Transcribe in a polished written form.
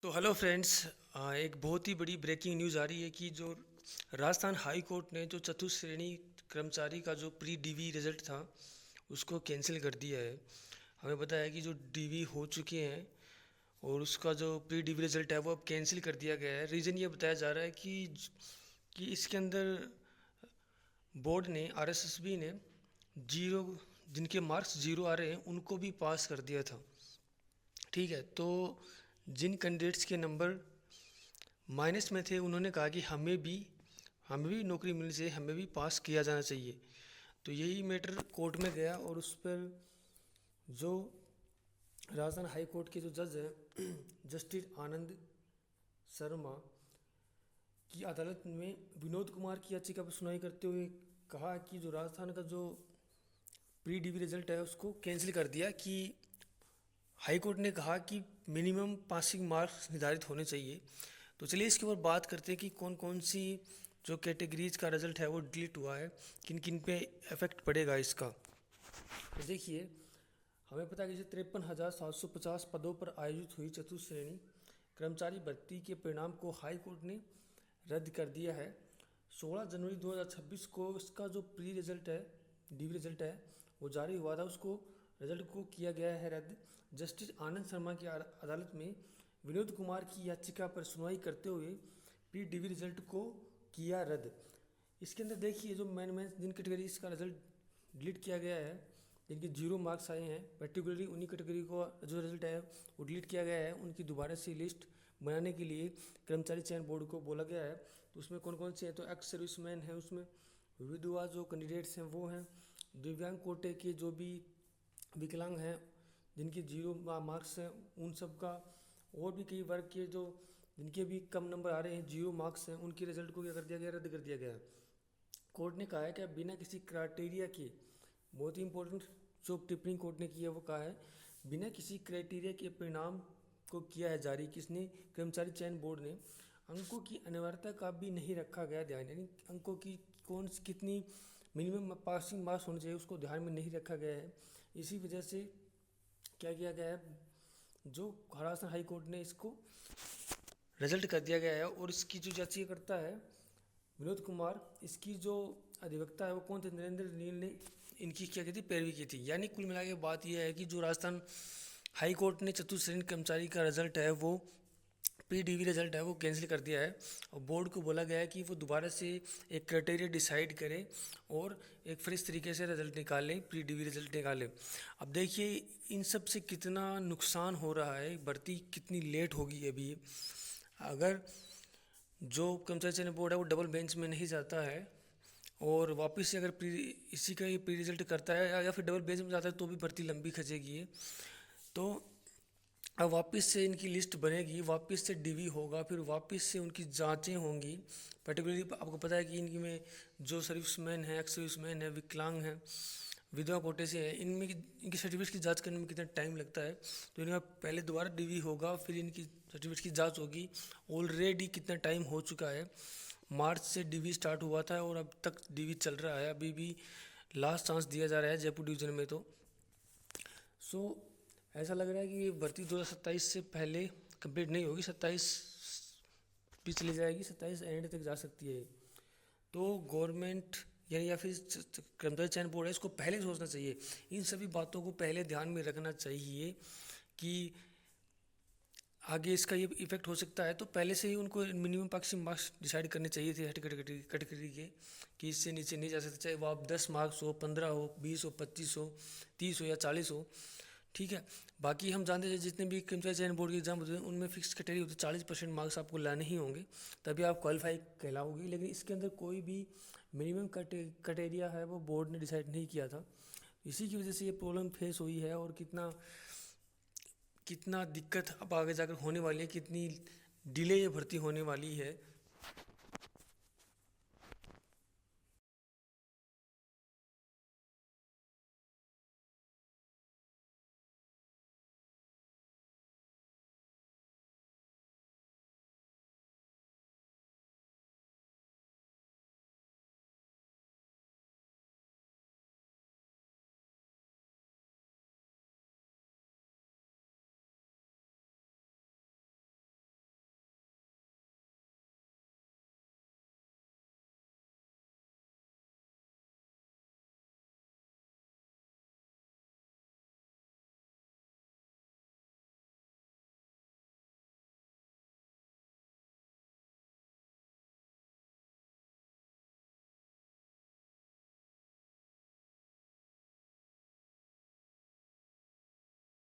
तो hello friends, एक बहुत ही बड़ी ब्रेकिंग न्यूज़ आ रही है कि जो राजस्थान हाई कोर्ट ने जो चतुर्थ श्रेणी कर्मचारी का जो प्री डीवी रिजल्ट था उसको कैंसिल कर दिया है। हमें पता है कि जो डीवी हो चुके हैं और उसका जो प्री डीवी रिजल्ट है वो अब कैंसिल कर दिया गया है। रीज़न ये बताया जा रहा है कि इसके अंदर बोर्ड ने आरएसएसबी ने जीरो, जिनके मार्क्स जीरो आ रहे हैं उनको भी पास कर दिया था। ठीक है, तो जिन कैंडिडेट्स के नंबर माइनस में थे उन्होंने कहा कि हमें भी नौकरी मिलनी चाहिए, हमें भी पास किया जाना चाहिए। तो यही मैटर कोर्ट में गया और उस पर जो राजस्थान हाई कोर्ट के जो जज हैं जस्टिस आनंद शर्मा की अदालत में विनोद कुमार की याचिका पर सुनवाई करते हुए कहा कि जो राजस्थान का जो प्री डीवी रिजल्ट है उसको कैंसिल कर दिया। कि हाई कोर्ट ने कहा कि मिनिमम पासिंग मार्क्स निर्धारित होने चाहिए। तो चलिए इसके ऊपर बात करते हैं कि कौन कौन सी जो कैटेगरीज का रिजल्ट है वो डिलीट हुआ है, किन किन पे इफेक्ट पड़ेगा इसका। तो देखिए, हमें पता है कि 53,750 पदों पर आयोजित हुई चतुर्थ श्रेणी कर्मचारी भर्ती के परिणाम को हाई कोर्ट ने रद्द कर दिया है। 16 जनवरी 2026 को इसका जो प्री रिजल्ट है, डीवी रिजल्ट है, वो जारी हुआ था, उसको रिजल्ट को किया गया है रद्द। जस्टिस आनंद शर्मा की अदालत में विनोद कुमार की याचिका पर सुनवाई करते हुए प्री डीवी रिजल्ट को किया रद्द। इसके अंदर देखिए, जो मेन जिन कैटेगरीज का रिजल्ट डिलीट किया गया है, जिनके जीरो मार्क्स आए हैं, पर्टिकुलरली उन्हीं कैटेगरी को जो रिजल्ट है वो डिलीट किया गया है। उनकी दोबारा से लिस्ट बनाने के लिए कर्मचारी चयन बोर्ड को बोला गया है। तो उसमें कौन कौन से हैं, तो एक्स सर्विसमैन है, उसमें विधवा जो कैंडिडेट्स हैं वो हैं, दिव्यांग कोटे के जो भी विकलांग हैं जिनके जीरो मार्क्स हैं उन सब का, और भी कई वर्ग के जो जिनके भी कम नंबर आ रहे हैं, जीरो मार्क्स हैं, उनके रिजल्ट को क्या कर दिया गया, रद्द कर दिया गया है। कोर्ट ने कहा है कि बिना किसी क्राइटेरिया के, बहुत ही इंपॉर्टेंट जो टिप्पणी कोर्ट ने की है वो कहा है, बिना किसी क्राइटेरिया के परिणाम को किया है जारी। किसने? कर्मचारी चयन बोर्ड ने। अंकों की अनिवार्यता का भी नहीं रखा गया ध्यान, यानी अंकों की कौन कितनी मिनिमम पासिंग मार्क्स होने चाहिए उसको ध्यान में नहीं रखा गया है। इसी वजह से क्या किया गया है, जो राजस्थान हाई कोर्ट ने इसको रिजल्ट कर दिया गया है। और इसकी जो याचिका करता है विनोद कुमार, इसकी जो अधिवक्ता है वो कौन थे, नरेंद्र नील ने इनकी क्या की थी, पैरवी की थी। यानी कुल मिला के बात यह है कि जो राजस्थान हाई कोर्ट ने चतुर्थ श्रेणी कर्मचारी का रिजल्ट है वो प्री डीवी रिजल्ट है वो कैंसिल कर दिया है। और बोर्ड को बोला गया है कि वो दोबारा से एक क्राइटेरिया डिसाइड करे और एक फ्रेश तरीके से रिजल्ट निकालें, प्री डीवी रिजल्ट निकालें। अब देखिए इन सब से कितना नुकसान हो रहा है, भर्ती कितनी लेट होगी अभी। अगर जो कर्मचारी चयन बोर्ड है वो डबल बेंच में नहीं जाता है और वापस से अगर इसी का ही प्री रिजल्ट करता है या फिर डबल बेंच में जाता है तो भी भर्ती लंबी खचेगी। तो अब वापस से इनकी लिस्ट बनेगी, वापस से डीवी होगा, फिर वापस से उनकी जांचें होंगी। पर्टिकुलरली आपको पता है कि इनकी में जो सर्विसमैन है, एक्स सर्विसमैन है, विकलांग हैं, विधवा कोटे से है, इनमें इनकी सर्टिफिकेट की जांच करने में कितना टाइम लगता है। तो इनका पहले दोबारा डीवी होगा, फिर इनकी सर्टिफिकेट की जांच होगी। ऑलरेडी कितना टाइम हो चुका है, मार्च से डीवी स्टार्ट हुआ था और अब तक डीवी चल रहा है, अभी भी लास्ट चांस दिया जा रहा है जयपुर डिवीज़न में। तो सो ऐसा लग रहा है कि ये भर्ती 2027 से पहले कंप्लीट नहीं होगी, 27 भी चली जाएगी, 27 एंड तक जा सकती है। तो गवर्नमेंट या फिर कर्मचारी चयन बोर्ड है, इसको पहले सोचना चाहिए, इन सभी बातों को पहले ध्यान में रखना चाहिए कि आगे इसका ये इफेक्ट हो सकता है। तो पहले से ही उनको मिनिमम पासिंग मार्क्स डिसाइड करने चाहिए थे हर कैटेगरी के, कि इससे नीचे नहीं जा सकते, चाहे वो आप 10 मार्क्स हो, 15 हो, 20 हो, 25 हो, 30 हो या 40 हो। ठीक है, बाकी हम जानते हैं जितने भी कर्मचारी चयन बोर्ड के एग्जाम होते हैं उनमें फिक्स कैटेगरी होती है, 40% मार्क्स आपको लाने ही होंगे तभी आप क्वालिफाई कहलाओगे। लेकिन इसके अंदर कोई भी मिनिमम क्राइटेरिया है वो बोर्ड ने डिसाइड नहीं किया था। इसी की वजह से ये प्रॉब्लम फेस हुई है और कितना कितना दिक्कत अब आगे जाकर होने वाली है, कितनी डिले ये भर्ती होने वाली है।